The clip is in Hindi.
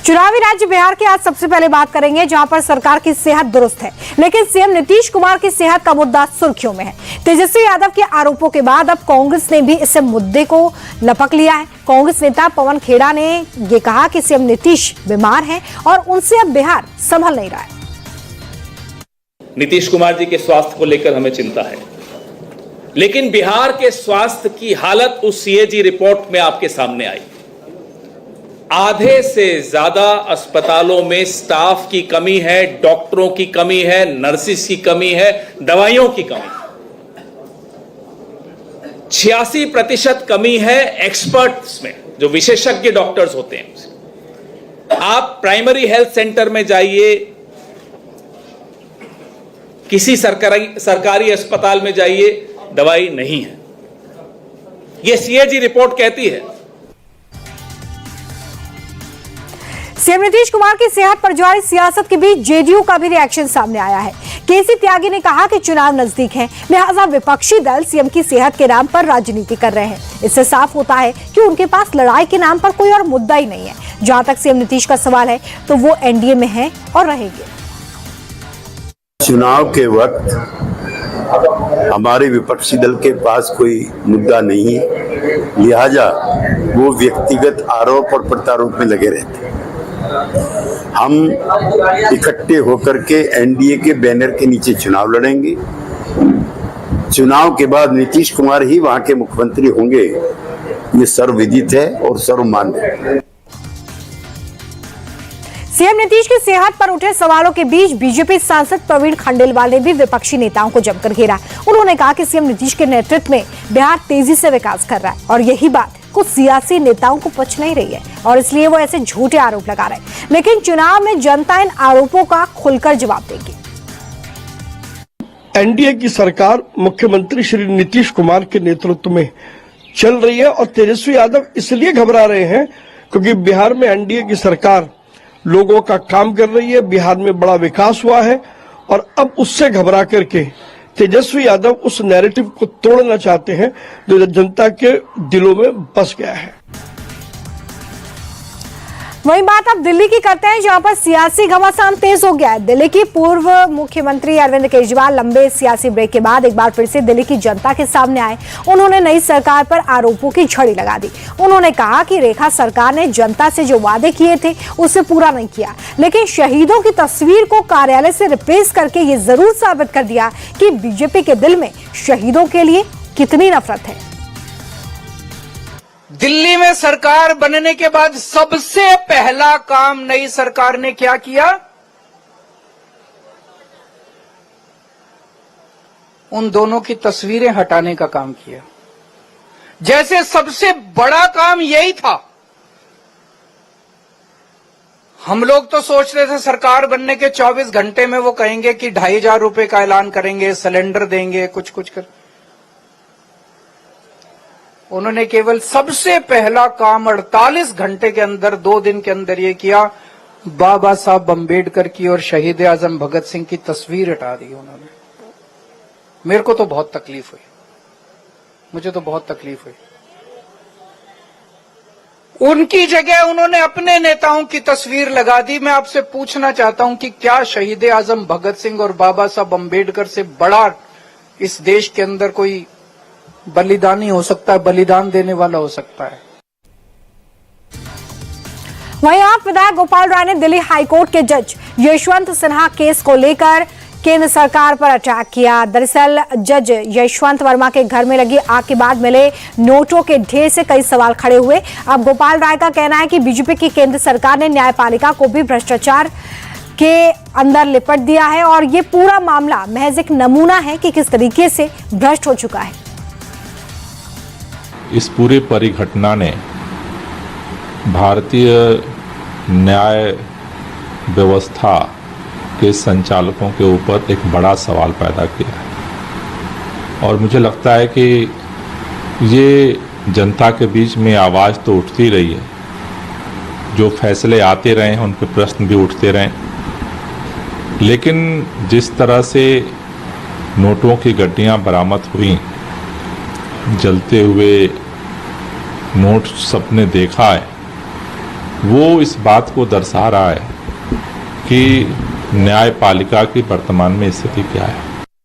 चुनावी राज्य बिहार की आज सबसे पहले बात करेंगे, जहां पर सरकार की सेहत दुरुस्त है, लेकिन सीएम नीतीश कुमार की सेहत का मुद्दा सुर्खियों में है। तेजस्वी यादव के आरोपों के बाद अब कांग्रेस ने भी इस मुद्दे को लपक लिया है। कांग्रेस नेता पवन खेड़ा ने ये कहा कि सीएम नीतीश बीमार हैं और उनसे अब बिहार संभल नहीं रहा है। नीतीश कुमार जी के स्वास्थ्य को लेकर हमें चिंता है, लेकिन बिहार के स्वास्थ्य की हालत उस सीएजी रिपोर्ट में आपके सामने आई। आधे से ज्यादा अस्पतालों में स्टाफ की कमी है, डॉक्टरों की कमी है, नर्सिस की कमी है, दवाइयों की कमी है। 86% कमी है एक्सपर्ट्स में, जो विशेषज्ञ डॉक्टर्स होते हैं। आप प्राइमरी हेल्थ सेंटर में जाइए, किसी सरकारी अस्पताल में जाइए, दवाई नहीं है। यह सीएजी रिपोर्ट कहती है। सीएम नीतीश कुमार की सेहत पर जारी सियासत के बीच जेडीयू का भी रिएक्शन सामने आया है। केसी त्यागी ने कहा कि चुनाव नजदीक है, लिहाजा विपक्षी दल सीएम की सेहत के नाम पर राजनीति कर रहे हैं। इससे साफ होता है कि उनके पास लड़ाई के नाम पर कोई और मुद्दा ही नहीं है। जहां तक सीएम नीतीश का सवाल है, तो वो एनडीए में है और रहेंगे। चुनाव के वक्त हमारे विपक्षी दल के पास कोई मुद्दा नहीं है, लिहाजा वो व्यक्तिगत आरोप और प्रत्यारोप में लगे रहते हैं। हम इकट्ठे होकर के एनडीए के बैनर के नीचे चुनाव लड़ेंगे। चुनाव के बाद नीतीश कुमार ही वहां के मुख्यमंत्री होंगे, ये सर्वविदित है और सर्वमान्य है। सीएम नीतीश की सेहत पर उठे सवालों के बीच बीजेपी सांसद प्रवीण खंडेलवाल ने भी विपक्षी नेताओं को जमकर घेरा। उन्होंने कहा कि सीएम नीतीश के नेतृत्व में बिहार तेजी से विकास कर रहा है और यही बात कुछ सियासी नेताओं को पच नहीं रही है और इसलिए वो ऐसे झूठे आरोप लगा रहे हैं। लेकिन चुनाव में जनता इन आरोपों का खुलकर जवाब देगी। एनडीए की सरकार मुख्यमंत्री श्री नीतीश कुमार के नेतृत्व में चल रही है और तेजस्वी यादव इसलिए घबरा रहे हैं क्योंकि बिहार में एनडीए की सरकार लोगों का काम कर रही है, बिहार में बड़ा विकास हुआ है और अब उससे घबरा करके तेजस्वी यादव उस नैरेटिव को तोड़ना चाहते हैं जो जनता के दिलों में बस गया है। वही बात अब दिल्ली की करते हैं, जहां पर सियासी घमासान तेज हो गया है। दिल्ली की पूर्व मुख्यमंत्री अरविंद केजरीवाल लंबे सियासी ब्रेक के बाद एक बार फिर से दिल्ली की जनता के सामने आए। उन्होंने नई सरकार पर आरोपों की झड़ी लगा दी। उन्होंने कहा कि रेखा सरकार ने जनता से जो वादे किए थे उसे पूरा नहीं किया, लेकिन शहीदों की तस्वीर को कार्यालय से रिप्लेस करके ये जरूर साबित कर दिया कि बीजेपी के दिल में शहीदों के लिए कितनी नफरत है। दिल्ली में सरकार बनने के बाद सबसे पहला काम नई सरकार ने क्या किया? उन दोनों की तस्वीरें हटाने का काम किया। जैसे सबसे बड़ा काम यही था। हम लोग तो सोच रहे थे सरकार बनने के 24 घंटे में वो कहेंगे कि 2500 रुपए का ऐलान करेंगे, सिलेंडर देंगे, कुछ कर। उन्होंने केवल सबसे पहला काम 48 घंटे के अंदर, 2 दिन के अंदर ये किया, बाबा साहब अम्बेडकर की और शहीद आजम भगत सिंह की तस्वीर हटा दी उन्होंने। मेरे को तो बहुत तकलीफ हुई, मुझे तो बहुत तकलीफ हुई। उनकी जगह उन्होंने अपने नेताओं की तस्वीर लगा दी। मैं आपसे पूछना चाहता हूं कि क्या शहीद आजम भगत सिंह और बाबा साहब अम्बेडकर से बड़ा इस देश के अंदर कोई बलिदानी हो सकता है, बलिदान देने वाला हो सकता है? वहीं आप विधायक गोपाल राय ने दिल्ली हाईकोर्ट के जज यशवंत सिन्हा केस को लेकर केंद्र सरकार पर अटैक किया। दरअसल जज यशवंत वर्मा के घर में लगी आग के बाद मिले नोटों के ढेर से कई सवाल खड़े हुए। अब गोपाल राय का कहना है कि बीजेपी की केंद्र सरकार ने न्यायपालिका को भी भ्रष्टाचार के अंदर लिपट दिया है और ये पूरा मामला महज एक नमूना है कि किस तरीके से भ्रष्ट हो चुका है। इस पूरे परिघटना ने भारतीय न्याय व्यवस्था के संचालकों के ऊपर एक बड़ा सवाल पैदा किया है और मुझे लगता है कि ये जनता के बीच में आवाज़ तो उठती रही है, जो फैसले आते रहे हैं उन पर प्रश्न भी उठते रहे, लेकिन जिस तरह से नोटों की गड्डियां बरामद हुई, जलते हुए नोट सबने देखा है, वो इस बात को दर्शा रहा है कि न्यायपालिका की वर्तमान में स्थिति क्या है।